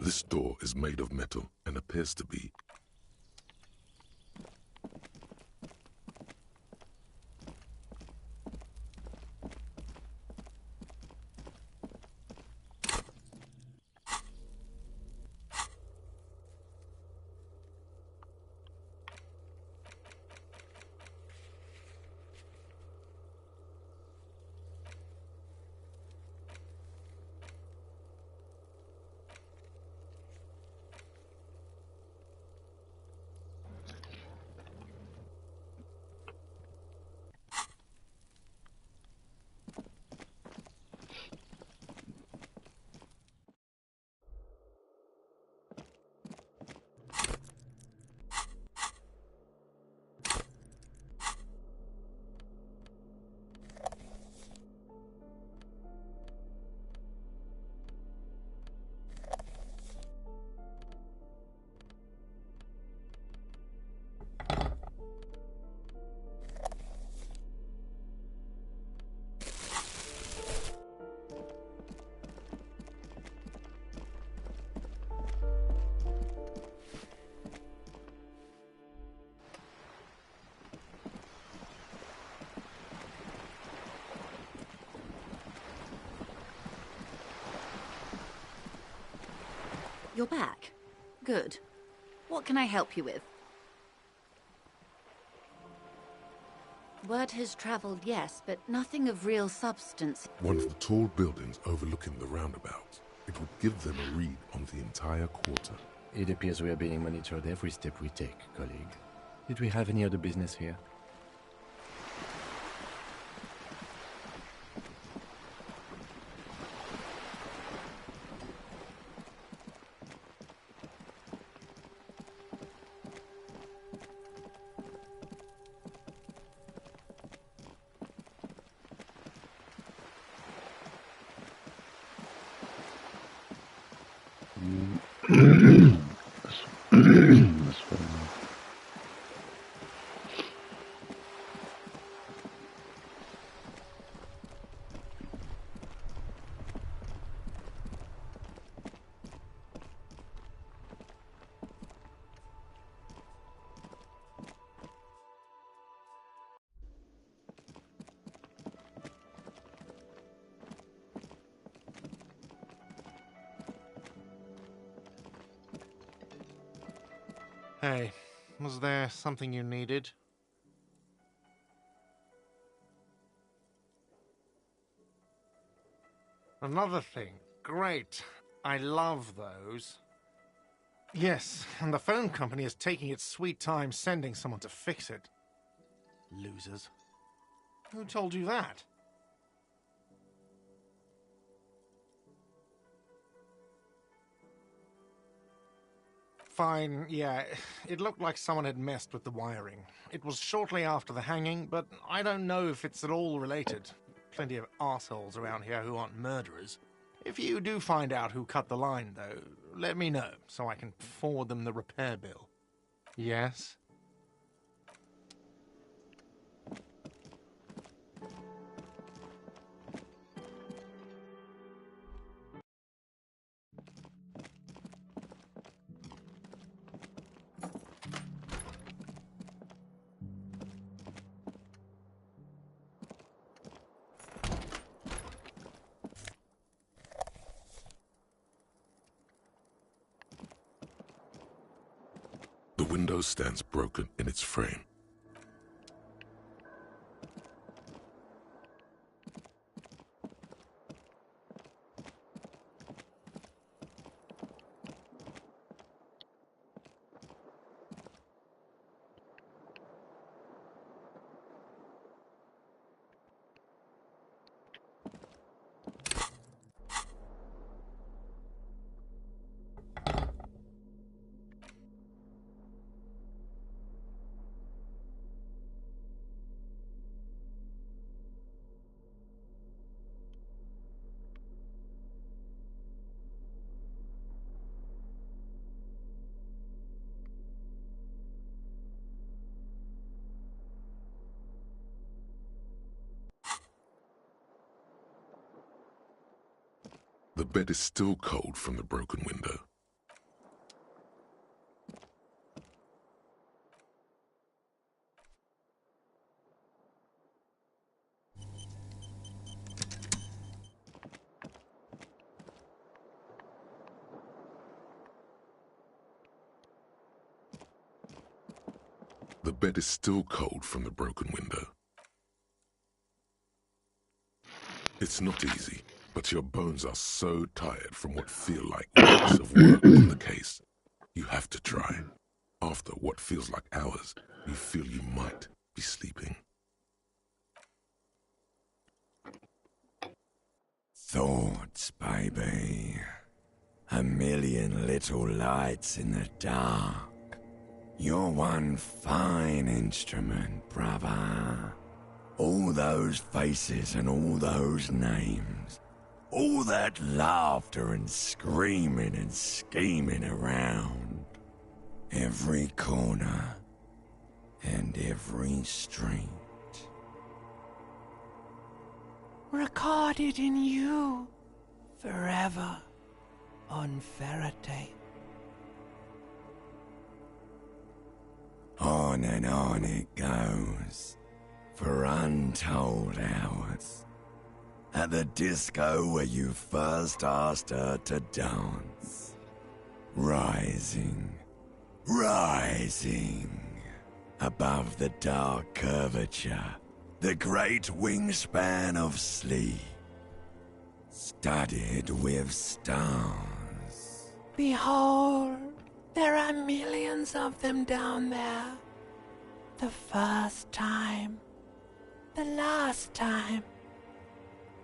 This door is made of metal and appears to be... You're back. Good. What can I help you with? Word has traveled, yes, but nothing of real substance. One of the tall buildings overlooking the roundabout. It would give them a read on the entire quarter. It appears we are being monitored every step we take, colleague. Did we have any other business here? Hey, was there something you needed? Another thing. Great. I love those. Yes, and the phone company is taking its sweet time sending someone to fix it. Losers. Who told you that? Fine, yeah. It looked like someone had messed with the wiring. It was shortly after the hanging, but I don't know if it's at all related. Plenty of assholes around here who aren't murderers. If you do find out who cut the line, though, let me know, so I can forward them the repair bill. Yes? The window stands broken in its frame. The bed is still cold from the broken window. The bed is still cold from the broken window. It's not easy, but your bones are so tired from what feel like weeks of work on the case. You have to try. After what feels like hours, you feel you might be sleeping. Thoughts, baby. A million little lights in the dark. You're one fine instrument, brother. All those faces and all those names. All that laughter and screaming and scheming around. Every corner and every street. Recorded in you forever on ferrotape. On and on it goes for untold hours. At the disco where you first asked her to dance. Rising, rising above the dark curvature, the great wingspan of sleep, studded with stars. Behold, there are millions of them down there. The first time, the last time,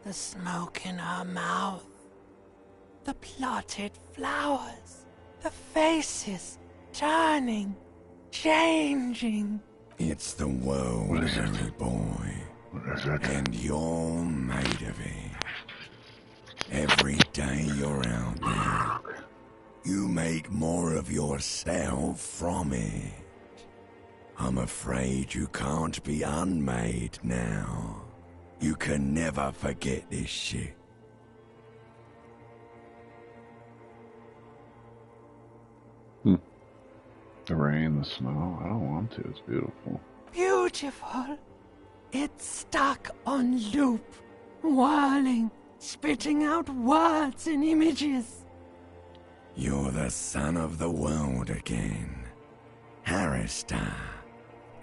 the smoke in her mouth, the plotted flowers, the faces turning, changing. It's the world, Harry boy, and you're made of it. Every day you're out there, you make more of yourself from it. I'm afraid you can't be unmade now. You can never forget this shit. The rain, the snow, I don't want to, it's beautiful. Beautiful. It's stuck on loop, whirling, spitting out words and images. You're the son of the world again. Harrister,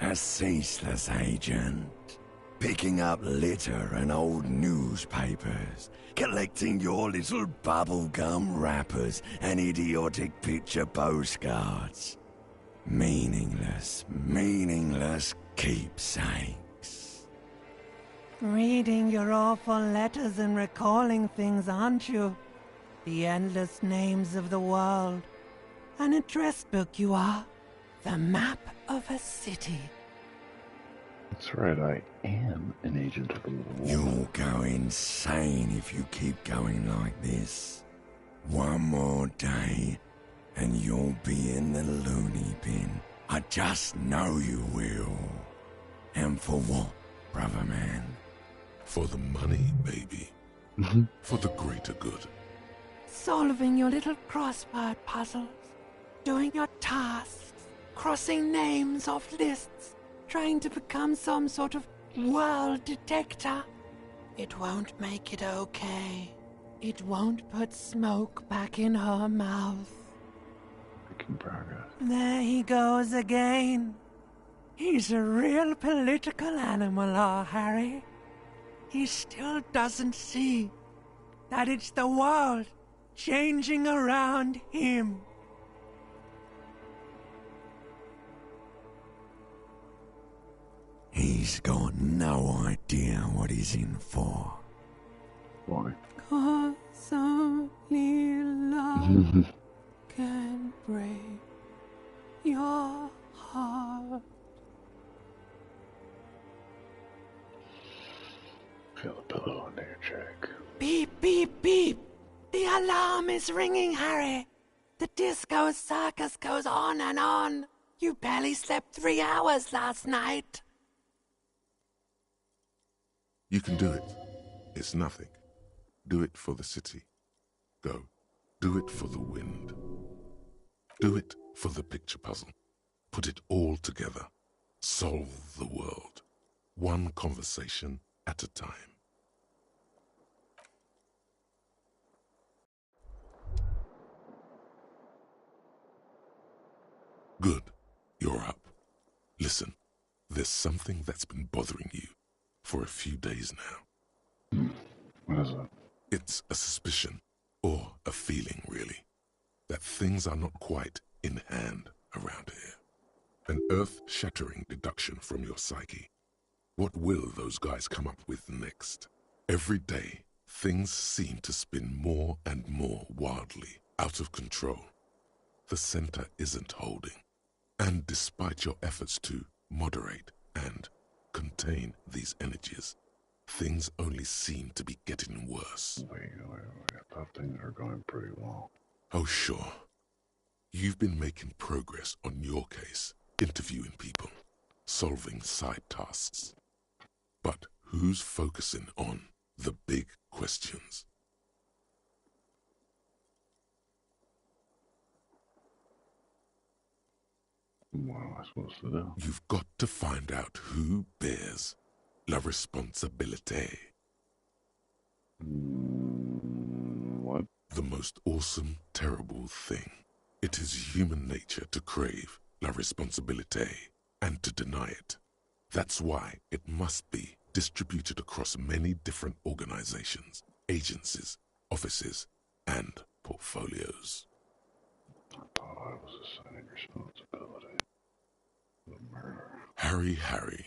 a ceaseless agent. Picking up litter and old newspapers, collecting your little bubblegum wrappers and idiotic picture postcards. Meaningless, meaningless keepsakes. Reading your awful letters and recalling things, aren't you? The endless names of the world. An address book you are. The map of a city. That's right, I am an agent of the world. You'll go insane if you keep going like this. One more day, and you'll be in the loony bin. I just know you will. And for what, brother man? For the money, baby. For the greater good. Solving your little crossword puzzles. Doing your tasks. Crossing names off lists. Trying to become some sort of world detector. It won't make it okay. It won't put smoke back in her mouth. Making progress. There he goes again. He's a real political animal, our Harry. He still doesn't see that it's the world changing around him. He's got no idea what he's in for. Why? 'Cause only love can break your heart. Feel the pillow under your cheek. Beep, beep, beep. The alarm is ringing, Harry. The disco circus goes on and on. You barely slept 3 hours last night. You can do it. It's nothing. Do it for the city. Go. Do it for the wind. Do it for the picture puzzle. Put it all together. Solve the world. One conversation at a time. Good. You're up. Listen. Listen, there's something that's been bothering you for a few days now. What is it? It's a suspicion, or a feeling really, that things are not quite in hand around here. An earth-shattering deduction from your psyche. What will those guys come up with next? Every day, things seem to spin more and more wildly, out of control. The center isn't holding. And despite your efforts to moderate and contain these energies, things only seem to be getting worse. Wait. I thought things are going pretty well. Oh, sure. You've been making progress on your case, interviewing people, solving side tasks. But who's focusing on the big questions? What am I supposed to do? You've got to find out who bears la responsabilité. What? The most awesome, terrible thing. It is human nature to crave la responsabilité and to deny it. That's why it must be distributed across many different organizations, agencies, offices, and portfolios. I thought I was assigned responsibility for the murder. Harry,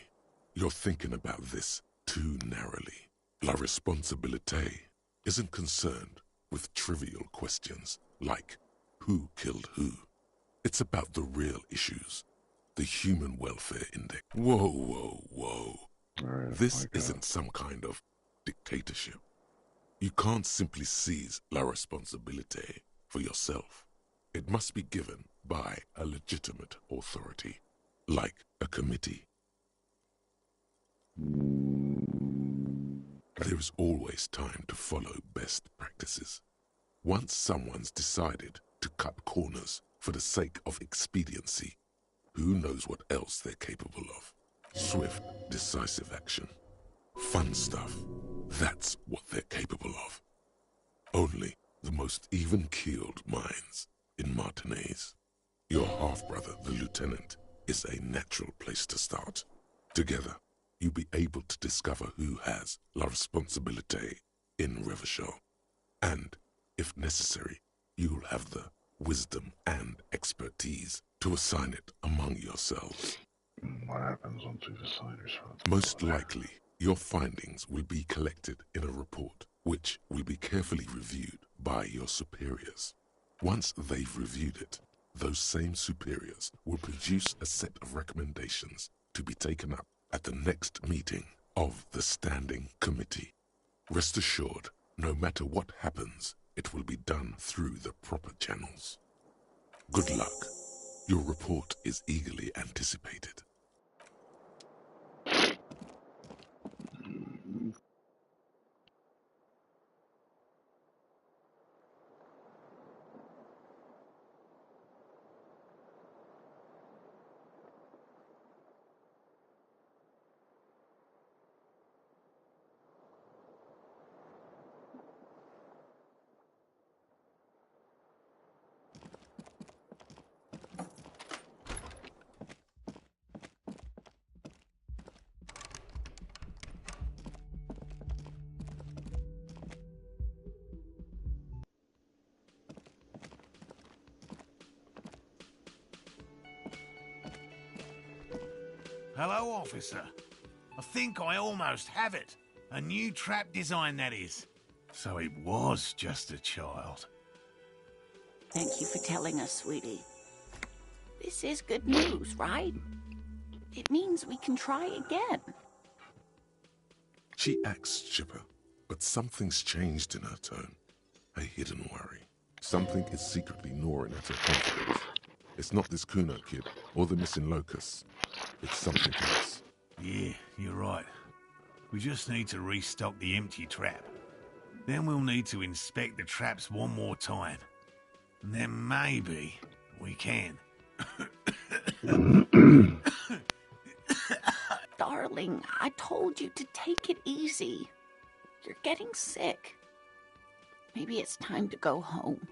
you're thinking about this too narrowly. La responsabilité isn't concerned with trivial questions like who killed who. It's about the real issues, the human welfare index. Whoa. Alright, This isn't some kind of dictatorship. You can't simply seize la responsabilité for yourself. It must be given by a legitimate authority, like a committee. There is always time to follow best practices. Once someone's decided to cut corners for the sake of expediency, who knows what else they're capable of? Swift, decisive action. Fun stuff. That's what they're capable of. Only the most even-keeled minds in Martinez. Your half-brother, the lieutenant, is a natural place to start. Together, you'll be able to discover who has la responsabilité in Revachol. And, if necessary, you'll have the wisdom and expertise to assign it among yourselves. What happens once we've assigned responsibility? Most likely, your findings will be collected in a report, which will be carefully reviewed by your superiors. Once they've reviewed it, those same superiors will produce a set of recommendations to be taken up at the next meeting of the Standing Committee. Rest assured, no matter what happens, it will be done through the proper channels. Good luck. Your report is eagerly anticipated. Hello, officer. I think I almost have it. A new trap design, that is. So it was just a child. Thank you for telling us, sweetie. This is good news, right? It means we can try again. She acts chipper, but something's changed in her tone. A hidden worry. Something is secretly gnawing at her confidence. It's not this Kuno kid or the missing locust. It's something else. Yeah, you're right. We just need to restock the empty trap. Then we'll need to inspect the traps one more time. And then maybe we can. Darling, I told you to take it easy. You're getting sick. Maybe it's time to go home.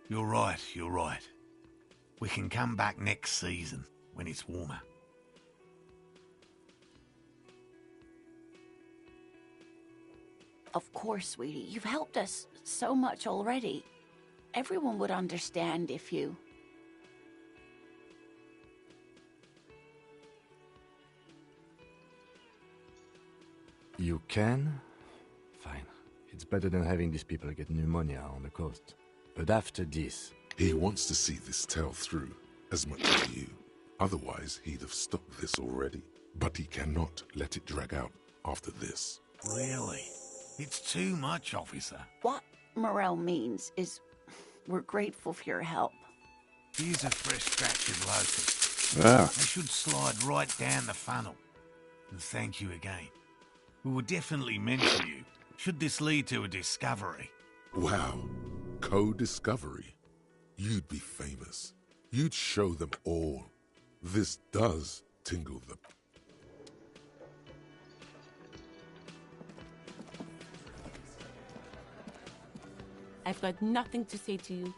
You're right, you're right. We can come back next season, when it's warmer. Of course, sweetie. You've helped us so much already. Everyone would understand if you... You can? Fine. It's better than having these people get pneumonia on the coast. But after this... He wants to see this tale through, as much as you. Otherwise, he'd have stopped this already. But he cannot let it drag out after this. Really? It's too much, officer. What Morel means is we're grateful for your help. Here's a fresh batch of locusts. Ah, They should slide right down the funnel. And thank you again. We will definitely mention you, should this lead to a discovery. Wow. Co-discovery. You'd be famous. You'd show them all. This does tingle them. I've got nothing to say to you.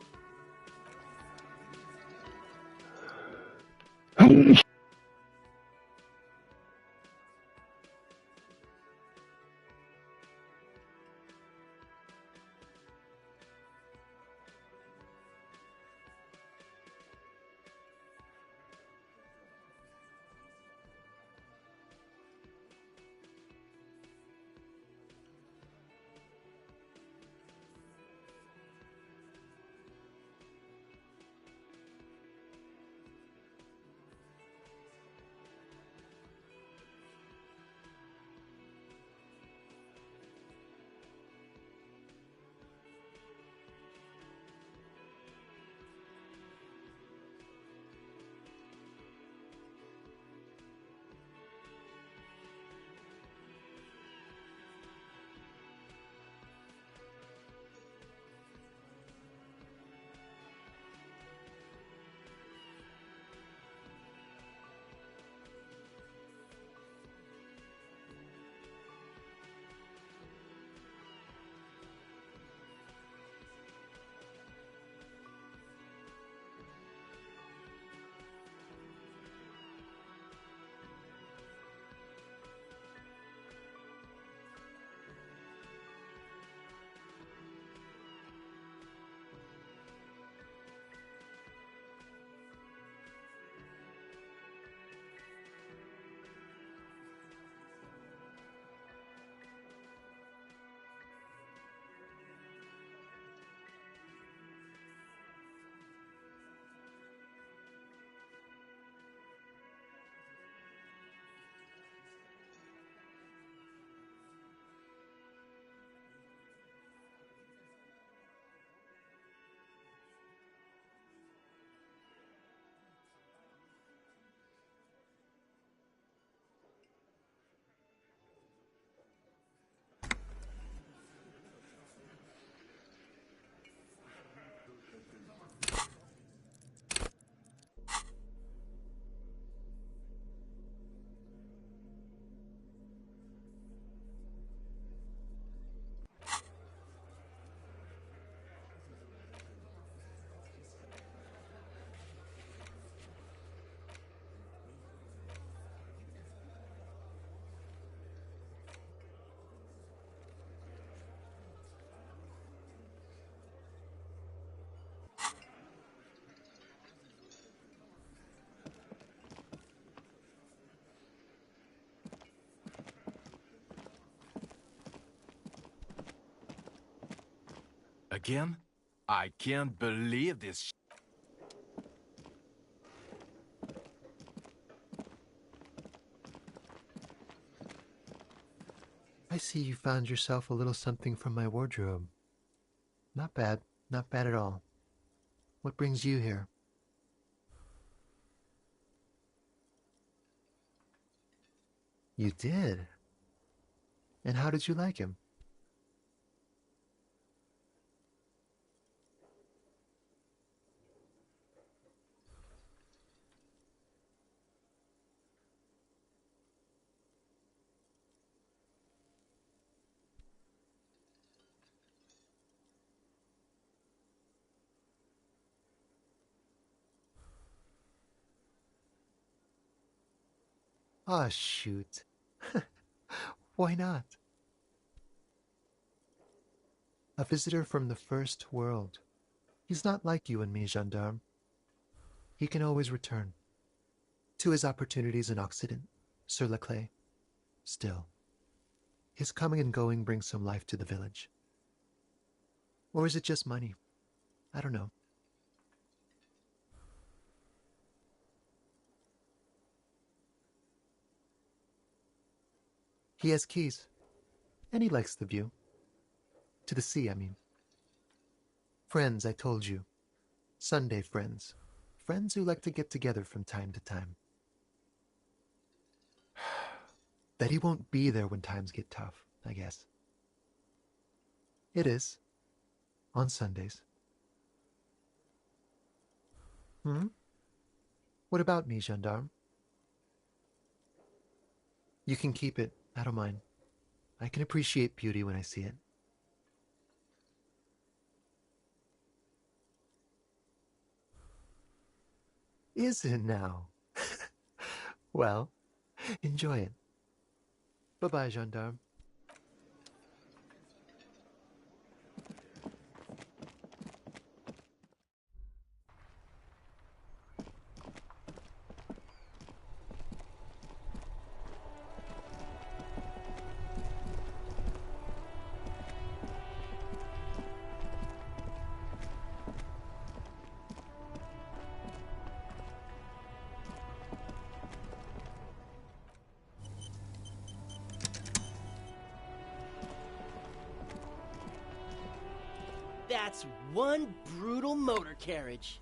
Again? I can't believe this. I see you found yourself a little something from my wardrobe. Not bad. Not bad at all. What brings you here? You did? And how did you like him? Ah, shoot. Why not? A visitor from the first world. He's not like you and me, gendarme. He can always return to his opportunities in Occident, sur la clé. Still, his coming and going brings some life to the village. Or is it just money? I don't know. He has keys, and he likes the view. To the sea, I mean. Friends, I told you. Sunday friends. Friends who like to get together from time to time. That he won't be there when times get tough, I guess. It is. On Sundays. What about me, gendarme? You can keep it. I don't mind. I can appreciate beauty when I see it. Is it now? Well, enjoy it. Bye-bye, gendarme. That's one brutal motor carriage.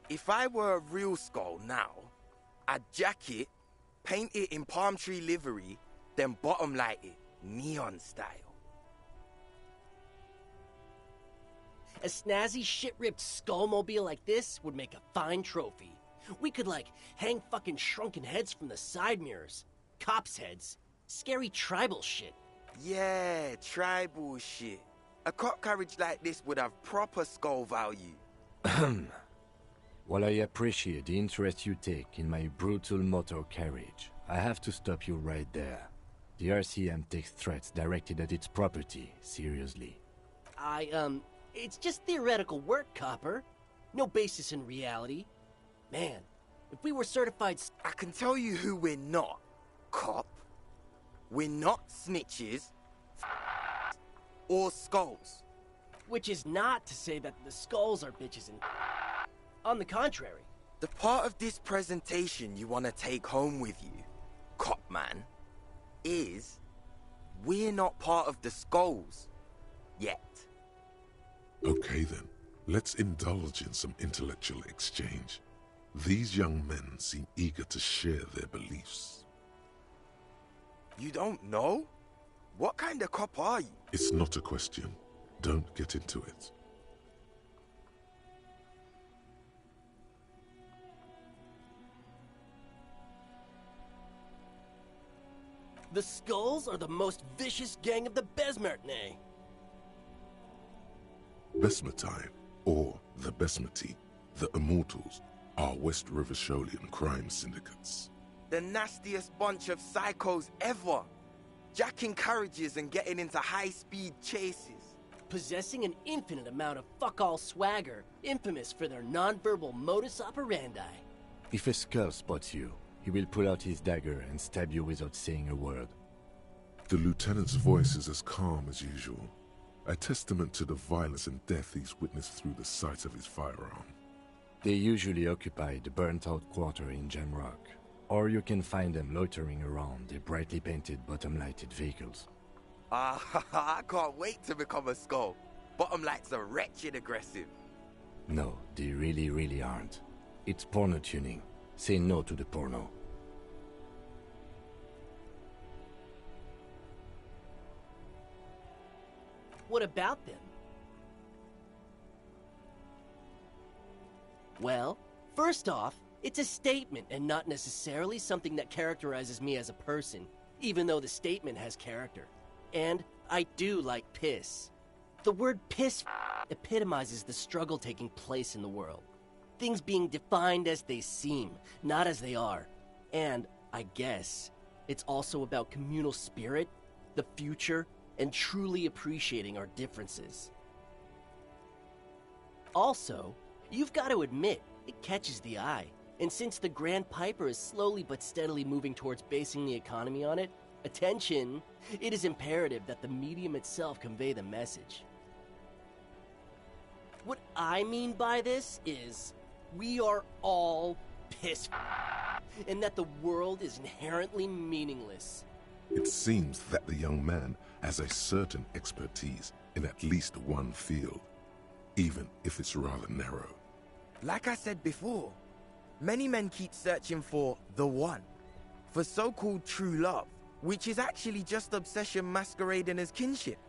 If I were a real skull now, I'd jack it, paint it in palm tree livery, then bottom light it, neon style. A snazzy shit-ripped skullmobile like this would make a fine trophy. We could, like, hang fucking shrunken heads from the side mirrors. Cops' heads. Scary tribal shit. Yeah, tribal shit. A cop carriage like this would have proper skull value. While I appreciate the interest you take in my brutal motor carriage, I have to stop you right there. The RCM takes threats directed at its property seriously. It's just theoretical work, Copper. No basis in reality. Man, if we were certified... I can tell you who we're not, cop. We're not snitches or skulls. Which is not to say that the skulls are bitches and... On the contrary. The part of this presentation you want to take home with you, cop man, is we're not part of the skulls. Yet. Okay then, let's indulge in some intellectual exchange. These young men seem eager to share their beliefs. You don't know? What kind of cop are you? It's not a question. Don't get into it. The Skulls are the most vicious gang of the Besmertne. Besmatine, or the Besmati, the Immortals, are West River Sholian crime syndicates. The nastiest bunch of psychos ever. Jacking carriages and getting into high-speed chases. Possessing an infinite amount of fuck-all swagger, infamous for their non-verbal modus operandi. If a skull spots you, he will pull out his dagger and stab you without saying a word. The lieutenant's voice is as calm as usual, a testament to the violence and death he's witnessed through the sight of his firearm. They usually occupy the burnt-out quarter in Jamrock, or you can find them loitering around their brightly painted bottom-lighted vehicles. I can't wait to become a skull. Bottom lights are wretched aggressive. No, they really aren't. It's porno tuning. Say no to the porno. What about them? Well, first off, it's a statement and not necessarily something that characterizes me as a person, even though the statement has character. And I do like piss. The word piss epitomizes the struggle taking place in the world. Things being defined as they seem, not as they are. And, I guess, it's also about communal spirit, the future, and truly appreciating our differences. Also, you've got to admit, it catches the eye. And since the Grand Piper is slowly but steadily moving towards basing the economy on it, attention, it is imperative that the medium itself convey the message. What I mean by this is, we are all pissed, and that the world is inherently meaningless. It seems that the young man has a certain expertise in at least one field, even if it's rather narrow. Like I said before, many men keep searching for the one, for so-called true love, which is actually just obsession masquerading as kinship.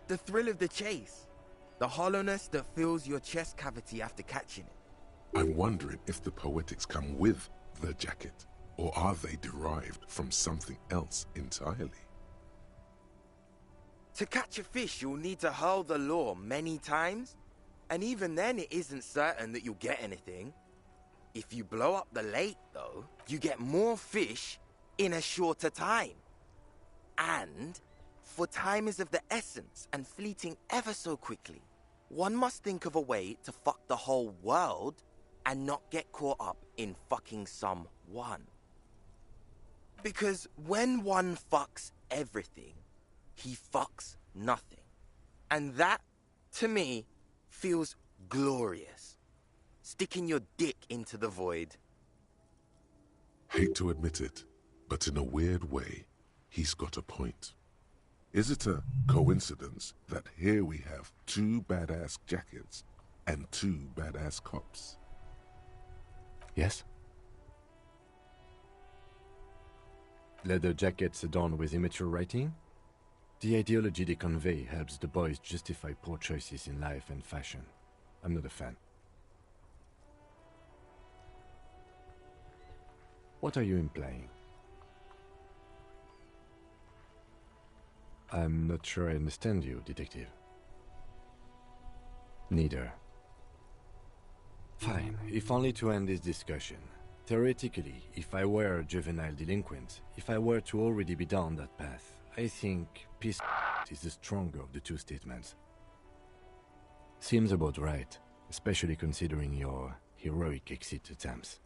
The thrill of the chase, the hollowness that fills your chest cavity after catching it. I'm wondering if the poetics come with the jacket, or are they derived from something else entirely? To catch a fish, you'll need to hurl the lure many times, and even then it isn't certain that you'll get anything. If you blow up the lake, though, you get more fish in a shorter time. And, for time is of the essence and fleeting ever so quickly, one must think of a way to fuck the whole world and not get caught up in fucking someone. Because when one fucks everything, he fucks nothing. And that, to me, feels glorious. Sticking your dick into the void. Hate to admit it, but in a weird way, he's got a point. Is it a coincidence that here we have two badass jackets and two badass cops? Yes? Leather jackets adorned with immature writing? The ideology they convey helps the boys justify poor choices in life and fashion. I'm not a fan. What are you implying? I'm not sure I understand you, detective. Neither. Fine, if only to end this discussion. Theoretically, if I were a juvenile delinquent, if I were to already be down that path, I think peace is the stronger of the two statements. Seems about right, especially considering your heroic exit attempts.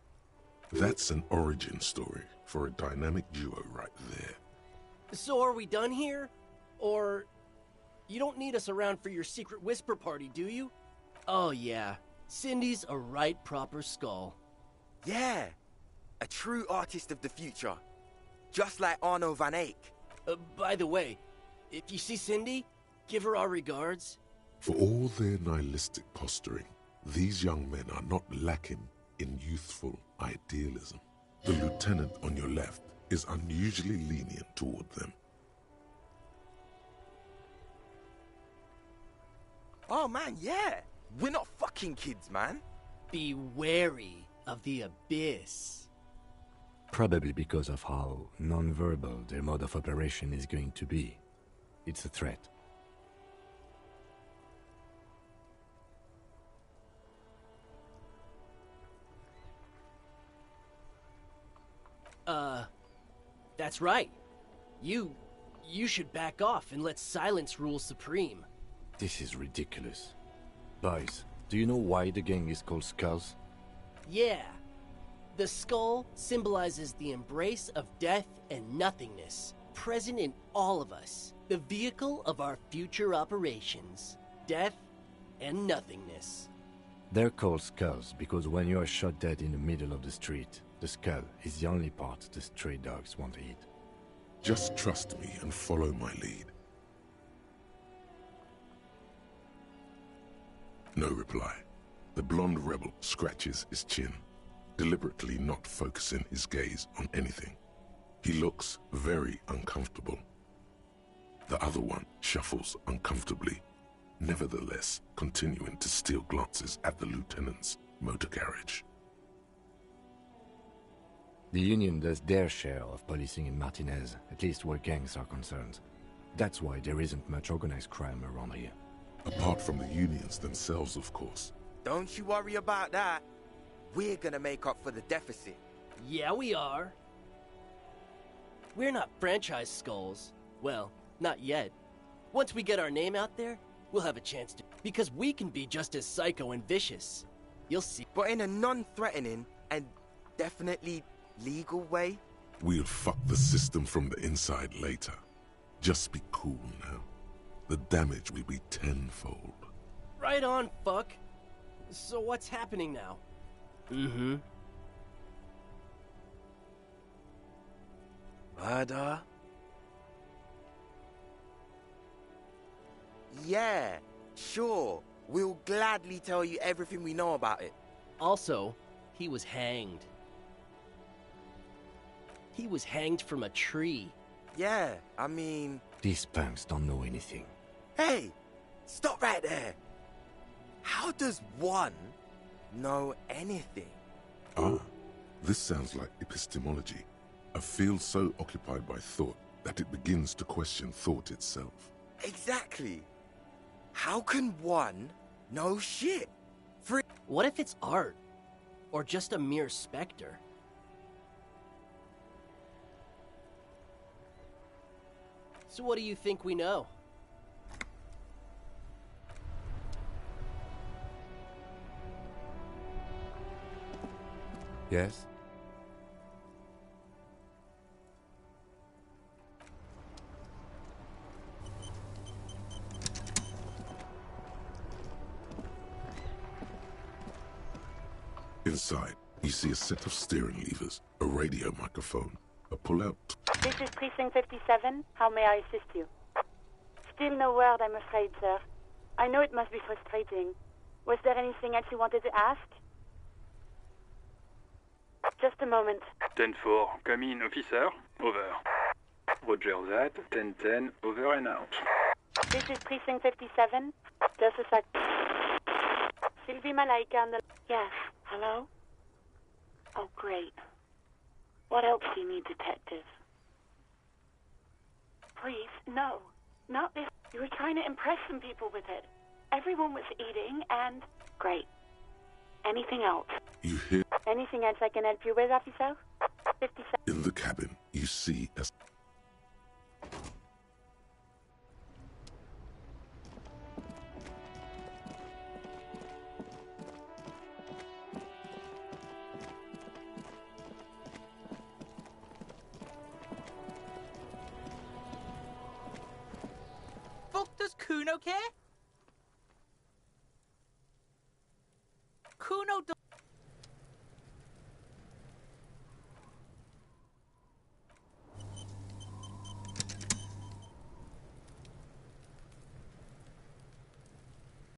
That's an origin story for a dynamic duo right there. So are we done here? Or you don't need us around for your secret whisper party, do you? Oh yeah, Cindy's a right proper skull. Yeah, a true artist of the future. Just like Arno van Eyck. By the way, if you see Cindy, give her our regards. For all their nihilistic posturing, these young men are not lacking in youthful idealism. The lieutenant on your left is unusually lenient toward them. Oh man, yeah. We're not fucking kids, man. Be wary of the abyss. Probably because of how non-verbal their mode of operation is going to be. It's a threat. That's right. You should back off and let silence rule supreme. This is ridiculous. Boys, do you know why the gang is called Skulls? Yeah. The skull symbolizes the embrace of death and nothingness, present in all of us. The vehicle of our future operations. Death and nothingness. They're called Skulls because when you are shot dead in the middle of the street, the skull is the only part the stray dogs want to eat. Just trust me and follow my lead. No reply. The blonde rebel scratches his chin, deliberately not focusing his gaze on anything. He looks very uncomfortable. The other one shuffles uncomfortably, nevertheless continuing to steal glances at the lieutenant's motor carriage. The Union does their share of policing in Martinez, at least where gangs are concerned. That's why there isn't much organized crime around here. Apart from the unions themselves, of course. Don't you worry about that. We're gonna make up for the deficit. Yeah, we are. We're not franchise skulls. Well, not yet. Once we get our name out there, we'll have a chance to... Because we can be just as psycho and vicious. You'll see. But in a non-threatening and definitely legal way. We'll fuck the system from the inside later. Just be cool now. The damage will be tenfold. Right on, fuck. So what's happening now? Mm-hmm. Murder? Yeah, sure. We'll gladly tell you everything we know about it. Also, he was hanged. He was hanged from a tree. Yeah, I mean... These punks don't know anything. Hey! Stop right there! How does one know anything? Ah, this sounds like epistemology. A field so occupied by thought that it begins to question thought itself. Exactly. How can one know shit? What if it's art? Or just a mere specter? So what do you think we know? Yes? Inside, you see a set of steering levers, a radio microphone, a pull-out. This is Precinct 57. How may I assist you? Still no word, I'm afraid, sir. I know it must be frustrating. Was there anything else you wanted to ask? Just a moment. 10-4, come in, officer. Over. Roger that. 10-10, over and out. This is Precinct 57. Just a sec. Smalllike on the... Yes, hello? Oh, great. What else do you need, detective? Please, no. Not this. You were trying to impress some people with it. Everyone was eating and... Great. Anything else? You hear... Anything else I can help you with, officer? 57. In the cabin, you see a... Fuck, does Kuno care? Kuno